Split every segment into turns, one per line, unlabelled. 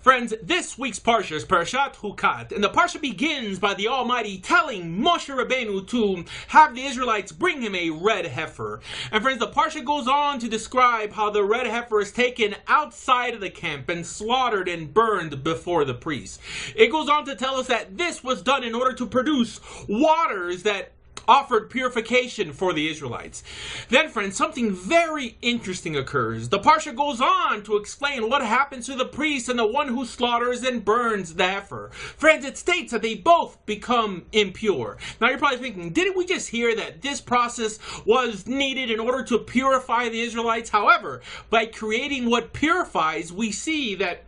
Friends, this week's Parsha is Parashat Chukat, and the Parsha begins by the Almighty telling Moshe Rabbeinu to have the Israelites bring him a red heifer. And friends, the Parsha goes on to describe how the red heifer is taken outside of the camp and slaughtered and burned before the priest. It goes on to tell us that this was done in order to produce waters that offered purification for the Israelites. Then, friends, something very interesting occurs. The Parsha goes on to explain what happens to the priest and the one who slaughters and burns the heifer. Friends, it states that they both become impure. Now, you're probably thinking, didn't we just hear that this process was needed in order to purify the Israelites? However, by creating what purifies, we see that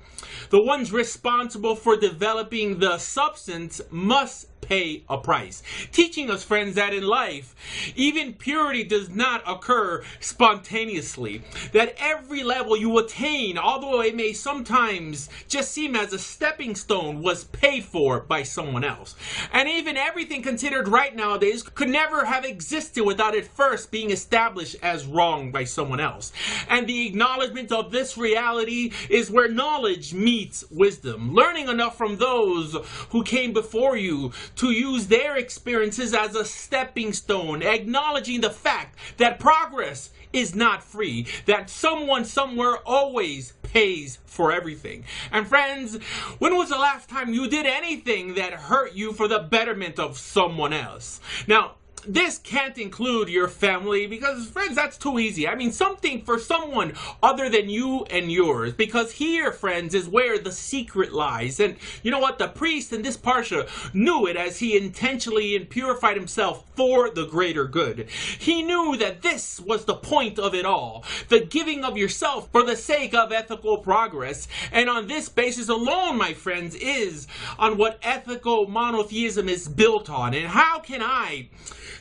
the ones responsible for developing the substance must pay a price. Teaching us, friends, that in life, even purity does not occur spontaneously. That every level you attain, although it may sometimes just seem as a stepping stone, was paid for by someone else. And even everything considered right nowadays could never have existed without it first being established as wrong by someone else. And the acknowledgement of this reality is where knowledge meets wisdom. Learning enough from those who came before you to use their experiences as a stepping stone, acknowledging the fact that progress is not free, that someone somewhere always pays for everything. And friends, when was the last time you did anything that hurt you for the betterment of someone else? Now, this can't include your family because, friends, that's too easy. I mean, something for someone other than you and yours. Because here, friends, is where the secret lies. And you know what? The priest in this Parsha knew it as he intentionally and purified himself for the greater good. He knew that this was the point of it all. The giving of yourself for the sake of ethical progress. And on this basis alone, my friends, is on what ethical monotheism is built on. And how can I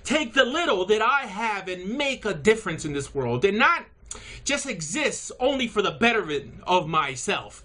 take the little that I have and make a difference in this world and not just exist only for the betterment of myself?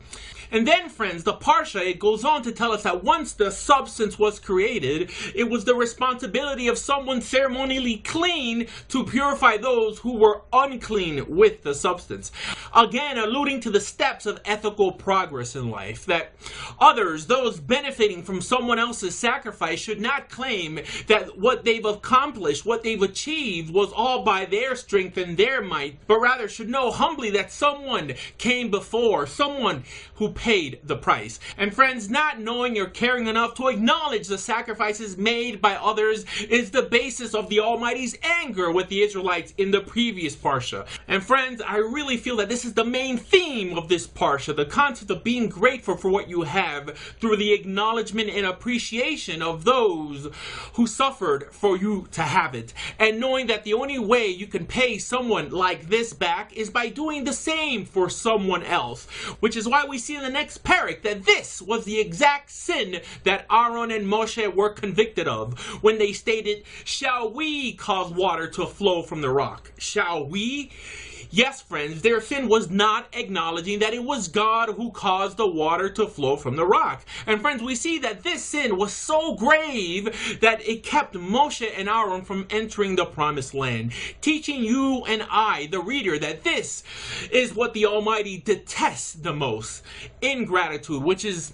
And then, friends, the Parsha, it goes on to tell us that once the substance was created, it was the responsibility of someone ceremonially clean to purify those who were unclean with the substance. Again, alluding to the steps of ethical progress in life, that others, those benefiting from someone else's sacrifice, should not claim that what they've accomplished, what they've achieved, was all by their strength and their might, but rather should know humbly that someone came before, someone who paid the price. And friends, not knowing or caring enough to acknowledge the sacrifices made by others is the basis of the Almighty's anger with the Israelites in the previous Parsha. And friends, I really feel that this is the main theme of this Parsha, the concept of being grateful for what you have through the acknowledgement and appreciation of those who suffered for you to have it. And knowing that the only way you can pay someone like this back is by doing the same for someone else. Which is why we see in the next parak that this was the exact sin that Aaron and Moshe were convicted of when they stated, "Shall we cause water to flow from the rock?" Shall we? Yes, friends, their sin was not acknowledging that it was God who caused the water to flow from the rock. And friends, we see that this sin was so grave that it kept Moshe and Aaron from entering the promised land, teaching you and I, the reader, that this is what the Almighty detests the most: ingratitude, which is,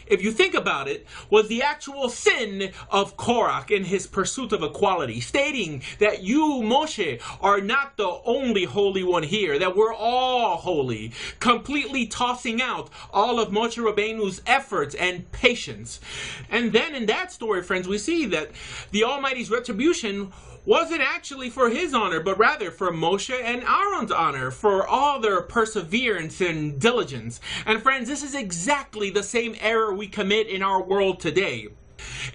if you think about it, was the actual sin of Korach in his pursuit of equality, stating that you, Moshe, are not the only holy one here, that we're all holy, completely tossing out all of Moshe Rabbeinu's efforts and patience. And then in that story, friends, we see that the Almighty's retribution wasn't actually for his honor, but rather for Moshe and Aaron's honor, for all their perseverance and diligence. And friends, this is exactly the same error we commit in our world today.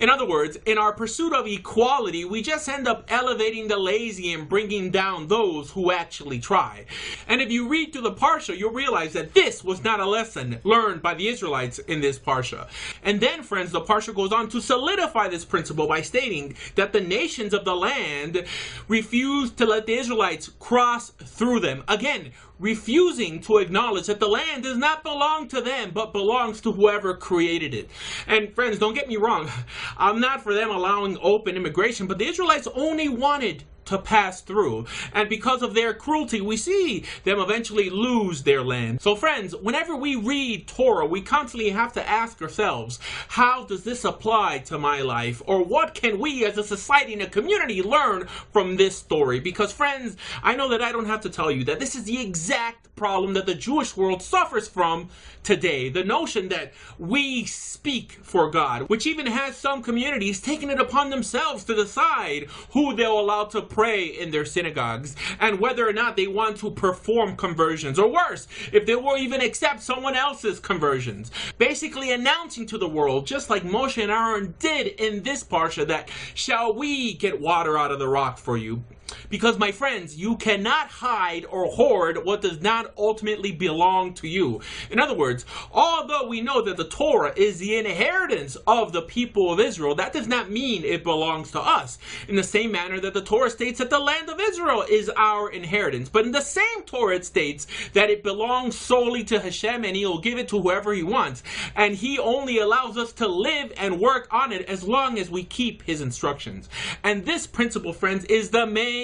In other words, in our pursuit of equality, we just end up elevating the lazy and bringing down those who actually try. And if you read through the Parsha, you'll realize that this was not a lesson learned by the Israelites in this Parsha. And then, friends, the Parsha goes on to solidify this principle by stating that the nations of the land refused to let the Israelites cross through them. Again, refusing to acknowledge that the land does not belong to them, but belongs to whoever created it. And friends, don't get me wrong, I'm not for them allowing open immigration, but the Israelites only wanted to pass through. And because of their cruelty, we see them eventually lose their land. So friends, whenever we read Torah, we constantly have to ask ourselves, how does this apply to my life? Or what can we as a society and a community learn from this story? Because friends, I know that I don't have to tell you that this is the exact problem that the Jewish world suffers from today. The notion that we speak for God, which even has some communities taking it upon themselves to decide who they'll allow to pray in their synagogues and whether or not they want to perform conversions, or worse, if they will even accept someone else's conversions. Basically announcing to the world, just like Moshe and Aaron did in this parsha, that shall we get water out of the rock for you? Because, my friends, you cannot hide or hoard what does not ultimately belong to you. In other words, although we know that the Torah is the inheritance of the people of Israel, that does not mean it belongs to us. In the same manner that the Torah states that the land of Israel is our inheritance. But in the same Torah it states that it belongs solely to Hashem, and He'll give it to whoever He wants. And He only allows us to live and work on it as long as we keep His instructions. And this principle, friends, is the main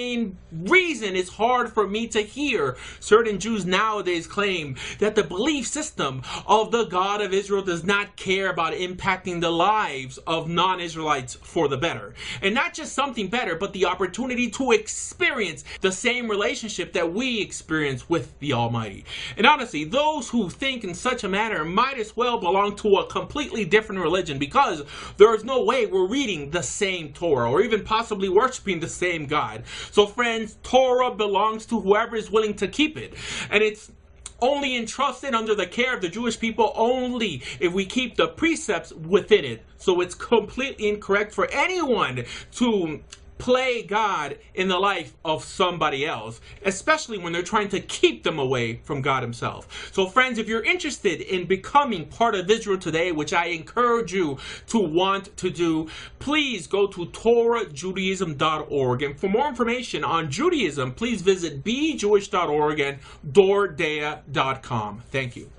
reason it's hard for me to hear certain Jews nowadays claim that the belief system of the God of Israel does not care about impacting the lives of non-Israelites for the better. And not just something better, but the opportunity to experience the same relationship that we experience with the Almighty. And honestly, those who think in such a manner might as well belong to a completely different religion, because there is no way we're reading the same Torah or even possibly worshiping the same God. So friends, Torah belongs to whoever is willing to keep it. And it's only entrusted under the care of the Jewish people only if we keep the precepts within it. So it's completely incorrect for anyone to play God in the life of somebody else, especially when they're trying to keep them away from God Himself. So friends, if you're interested in becoming part of Israel today, which I encourage you to want to do, please go to TorahJudaism.org. And for more information on Judaism, please visit bejewish.org and doordea.com. Thank you.